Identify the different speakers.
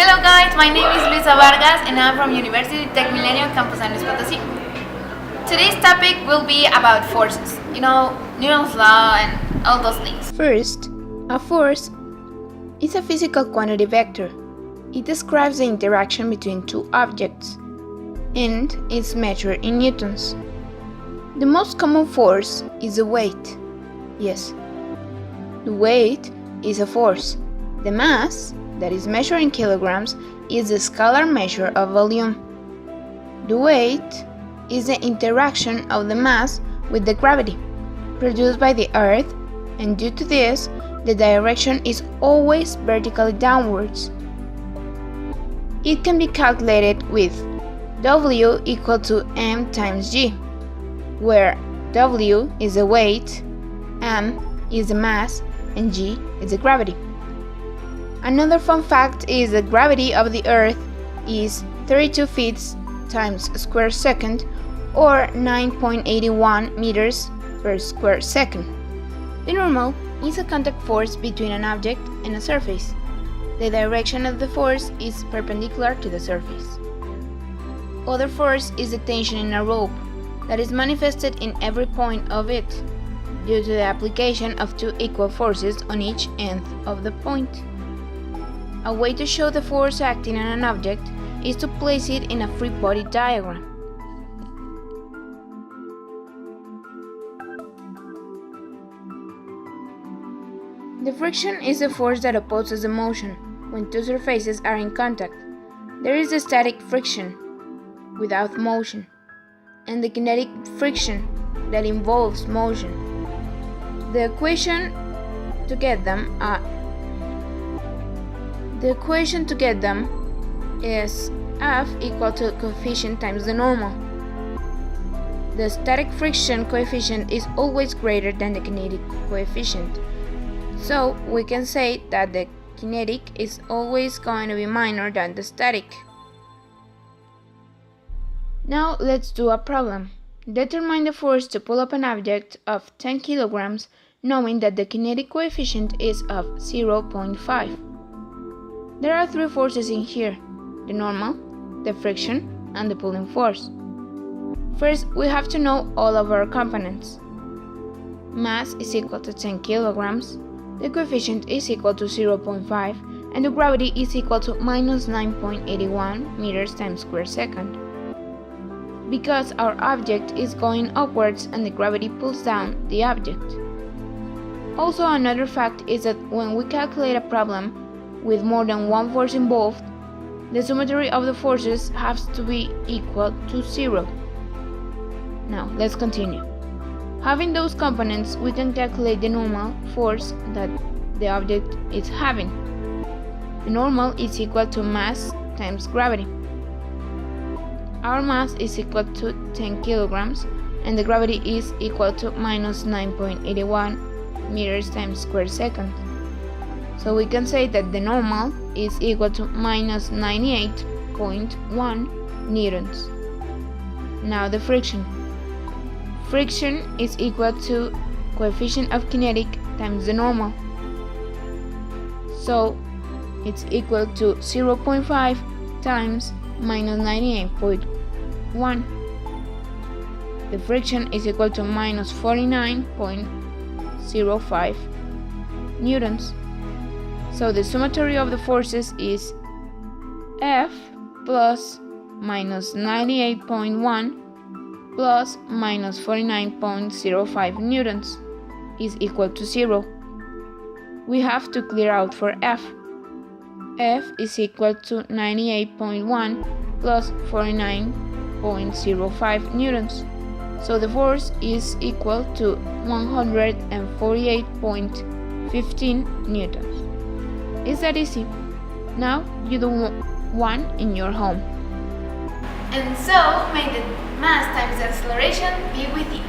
Speaker 1: Hello guys, my name is Luisa Vargas and I'm from University Tecmilenio, Campus Potosí. Today's topic will be about forces, Newton's law and all those things.
Speaker 2: First, a force is a physical quantity vector. It describes the interaction between two objects and is measured in newtons. The most common force is the weight. Yes, the weight is a force. The mass, that is measured in kilograms, is the scalar measure of volume. The weight is the interaction of the mass with the gravity produced by the Earth, and due to this, the direction is always vertically downwards. It can be calculated with W equal to m times g, where W is the weight, m is the mass, and g is the gravity. Another fun fact is the gravity of the Earth is 32 feet times square second, or 9.81 meters per square second. The normal is a contact force between an object and a surface. The direction of the force is perpendicular to the surface. Other force is the tension in a rope that is manifested in every point of it due to the application of two equal forces on each end of the point. A way to show the force acting on an object is to place it in a free body diagram. The friction is the force that opposes the motion when two surfaces are in contact. There is the static friction without motion, and the kinetic friction that involves motion. The equation to get them is F equal to coefficient times the normal. The static friction coefficient is always greater than the kinetic coefficient, so we can say that the kinetic is always going to be minor than the static. Now let's do a problem. Determine the force to pull up an object of 10 kilograms knowing that the kinetic coefficient is of 0.5. There are three forces in here: the normal, the friction, and the pulling force. First, we have to know all of our components. Mass is equal to 10 kilograms, the coefficient is equal to 0.5, and the gravity is equal to minus 9.81 meters times square second. Because our object is going upwards and the gravity pulls down the object. Also, another fact is that when we calculate a problem with more than one force involved, the symmetry of the forces has to be equal to 0. Now, let's continue. Having those components, we can calculate the normal force that the object is having. The normal is equal to mass times gravity. Our mass is equal to 10 kilograms, and the gravity is equal to minus 9.81 meters times square second. So we can say that the normal is equal to minus 98.1 newtons. Now the friction. Friction is equal to coefficient of kinetic times the normal. So it's equal to 0.5 times minus 98.1. The friction is equal to minus 49.05 newtons. So the symmetry of the forces is F plus minus 98.1 plus minus 49.05 newtons is equal to 0. We have to clear out for F. F is equal to 98.1 plus 49.05 newtons. So the force is equal to 148.15 newtons. Is that easy? Now you do one in your home.
Speaker 1: And so, may the mass times the acceleration be with you.